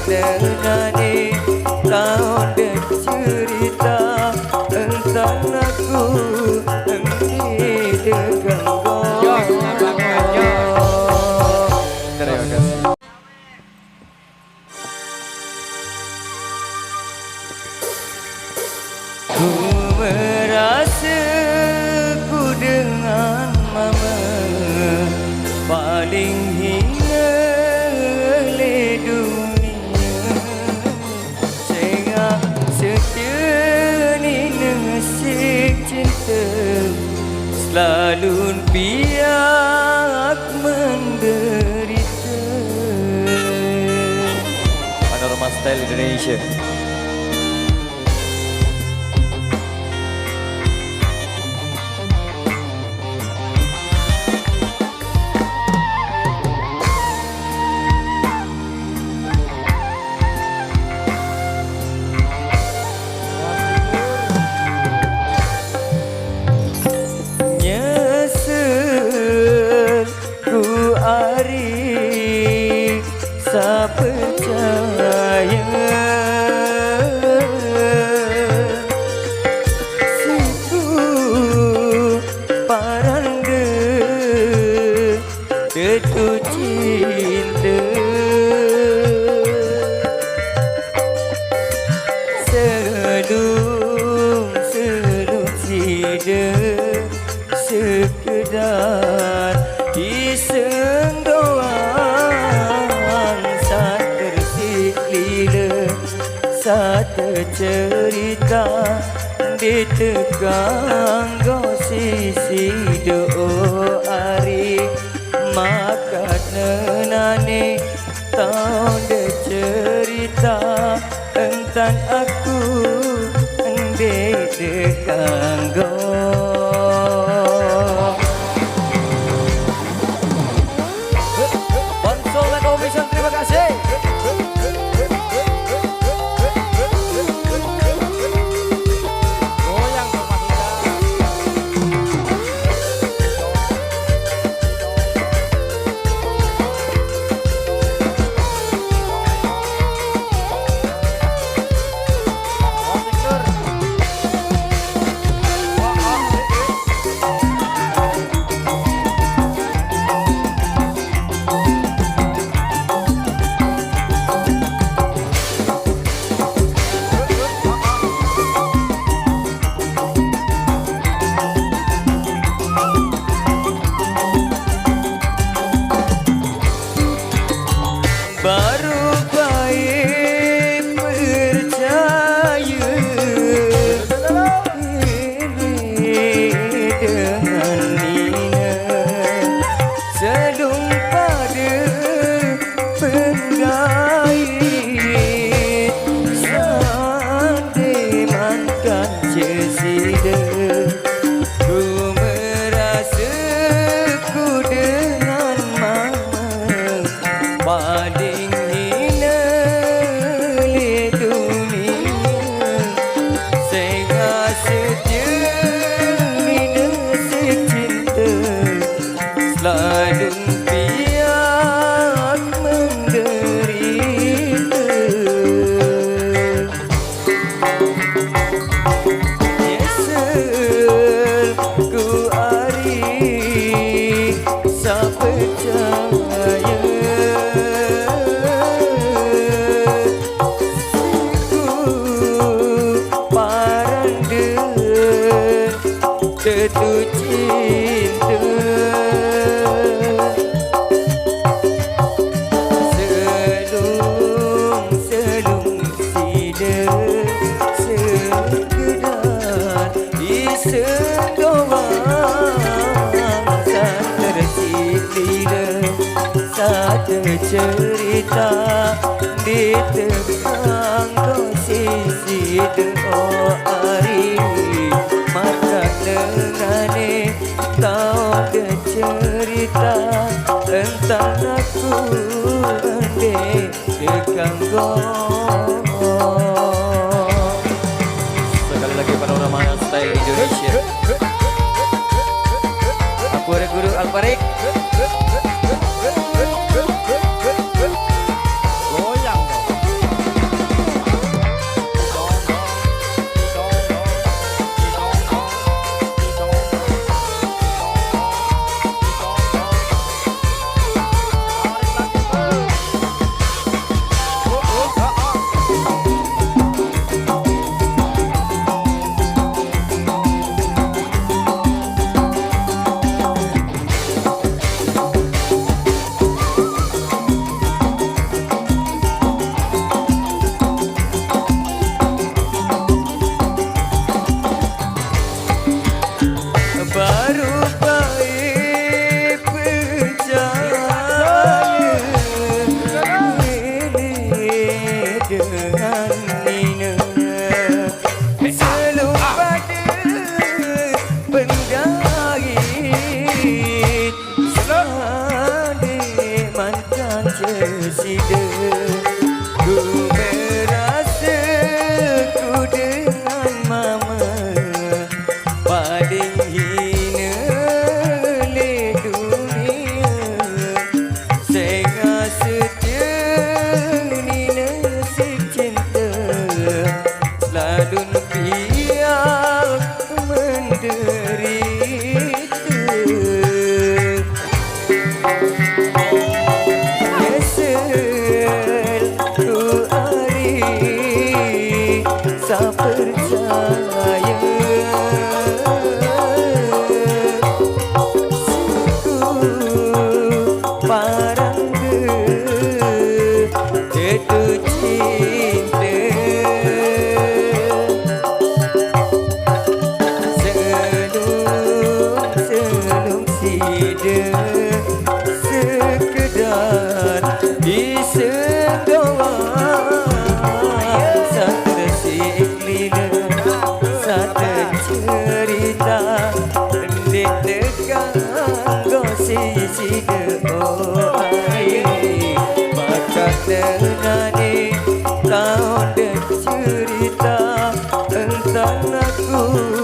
denani kau dan cerita tentang aku di dekat terima kasih. Ku merasa ku dengan mama paling hina le dunia sehingga setia ni nasib cinta selalu biak menderita. Panorama Style Indonesia. Percaya situ paranda tetu cinta selum sida sekedar iseng satu cerita di tegang sisi doa hari maka nenani tahu de cerita tentang aku di tegang Bonsol dan Omission, terima kasih. Baru baik percaya dengan Nina selum pada penggait sandi mankan cesida ku merasa ku dengan mama paling hina di dunia sehingga sejenis nasib cinta selalu biak menderita. Nyesel ku ari sa percaya tetu cinta selum sida sekedar iseng doang satu tersilida satu cerita di tegang sisi doa hari maka dengannya kau cerita tentang aku di dekat sekali lagi Panorama Style Indonesia. Aku ada Guru Alfarik. Goyang dong. dengan Nina selalu pada pendait selade mantan cesida ku merasa ku dengan mama paling hina le dunia sehingga setia Nina si cinta selalu biar menderita nyesel ku hari sa percaya parangga jatuh cinta selum sida sekedar disendoang satu resik lina satu cerita pendek dekat gosip sida oh air baca denani kau dan cerita tentang aku